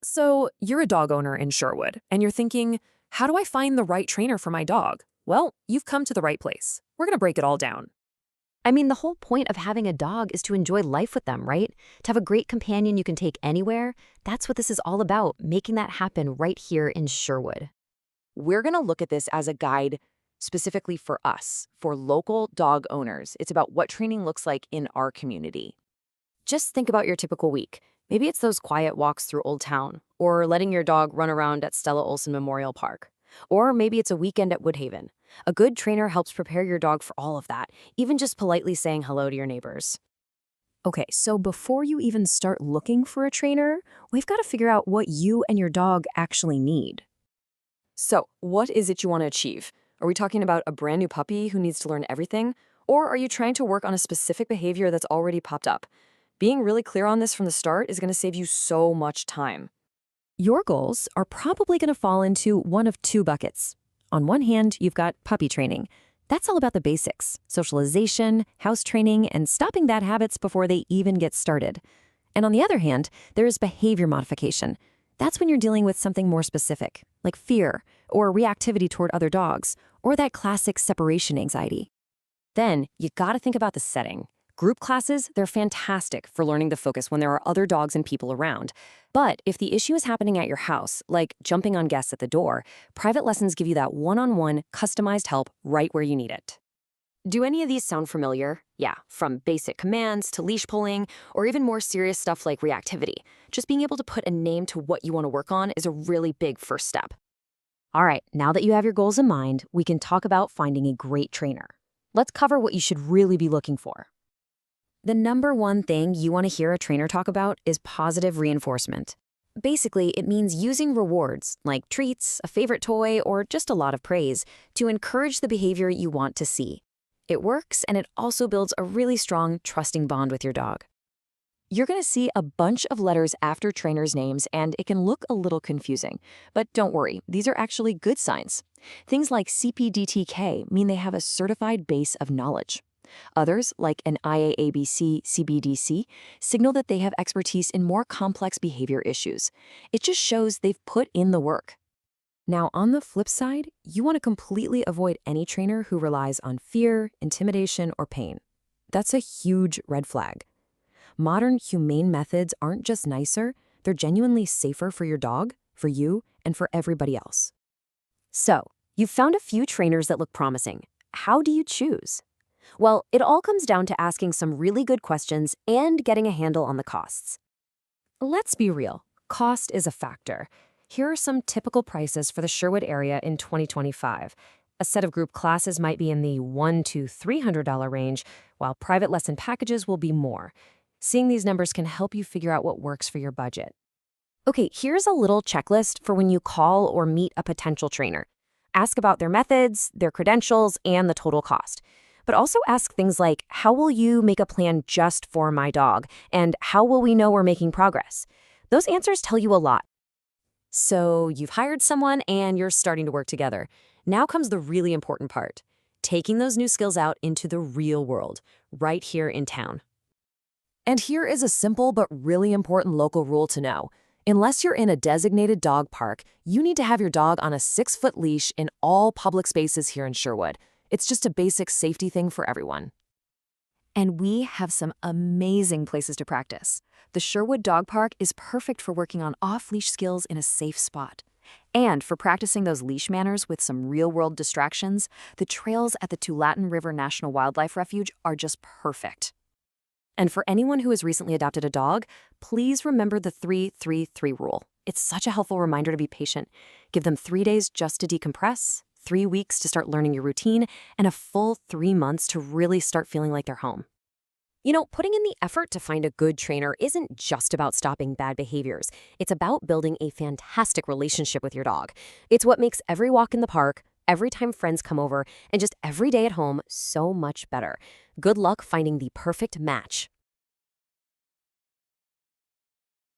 So, you're a dog owner in Sherwood, and you're thinking, how do I find the right trainer for my dog? Well, you've come to the right place. We're going to break it all down. I mean, the whole point of having a dog is to enjoy life with them, right? To have a great companion you can take anywhere. That's what this is all about, making that happen right here in Sherwood. We're going to look at this as a guide specifically for us, for local dog owners. It's about what training looks like in our community. Just think about your typical week. Maybe it's those quiet walks through Old Town, or letting your dog run around at Stella Olson Memorial Park. Or maybe it's a weekend at Woodhaven. A good trainer helps prepare your dog for all of that, even just politely saying hello to your neighbors. Okay, so before you even start looking for a trainer, we've got to figure out what you and your dog actually need. So, what is it you want to achieve? Are we talking about a brand new puppy who needs to learn everything? Or are you trying to work on a specific behavior that's already popped up? Being really clear on this from the start is going to save you so much time. Your goals are probably going to fall into one of two buckets. On one hand, you've got puppy training. That's all about the basics, socialization, house training, and stopping bad habits before they even get started. And on the other hand, there is behavior modification. That's when you're dealing with something more specific, like fear, or reactivity toward other dogs, or that classic separation anxiety. Then, you gotta think about the setting. Group classes, they're fantastic for learning to focus when there are other dogs and people around. But if the issue is happening at your house, like jumping on guests at the door, private lessons give you that one-on-one, customized help right where you need it. Do any of these sound familiar? Yeah, from basic commands to leash pulling, or even more serious stuff like reactivity. Just being able to put a name to what you want to work on is a really big first step. All right, now that you have your goals in mind, we can talk about finding a great trainer. Let's cover what you should really be looking for. The number one thing you want to hear a trainer talk about is positive reinforcement. Basically, it means using rewards, like treats, a favorite toy, or just a lot of praise, to encourage the behavior you want to see. It works, and it also builds a really strong, trusting bond with your dog. You're going to see a bunch of letters after trainers' names, and it can look a little confusing. But don't worry, these are actually good signs. Things like CPDTK mean they have a certified base of knowledge. Others, like an IAABC CBDC, signal that they have expertise in more complex behavior issues. It just shows they've put in the work. Now, on the flip side, you want to completely avoid any trainer who relies on fear, intimidation, or pain. That's a huge red flag. Modern, humane methods aren't just nicer, they're genuinely safer for your dog, for you, and for everybody else. So, you've found a few trainers that look promising. How do you choose? Well, it all comes down to asking some really good questions and getting a handle on the costs. Let's be real, cost is a factor. Here are some typical prices for the Sherwood area in 2025. A set of group classes might be in the $100 to $300 range, while private lesson packages will be more. Seeing these numbers can help you figure out what works for your budget. Okay, here's a little checklist for when you call or meet a potential trainer. Ask about their methods, their credentials, and the total cost. But also ask things like, how will you make a plan just for my dog? And how will we know we're making progress? Those answers tell you a lot. So you've hired someone and you're starting to work together. Now comes the really important part, taking those new skills out into the real world, right here in town. And here is a simple but really important local rule to know. Unless you're in a designated dog park, you need to have your dog on a 6-foot leash in all public spaces here in Sherwood. It's just a basic safety thing for everyone. And we have some amazing places to practice. The Sherwood Dog Park is perfect for working on off-leash skills in a safe spot. And for practicing those leash manners with some real-world distractions, the trails at the Tualatin River National Wildlife Refuge are just perfect. And for anyone who has recently adopted a dog, please remember the 3-3-3 rule. It's such a helpful reminder to be patient. Give them 3 days just to decompress, 3 weeks to start learning your routine, and a full 3 months to really start feeling like they're home. You know, putting in the effort to find a good trainer isn't just about stopping bad behaviors. It's about building a fantastic relationship with your dog. It's what makes every walk in the park, every time friends come over, and just every day at home so much better. Good luck finding the perfect match.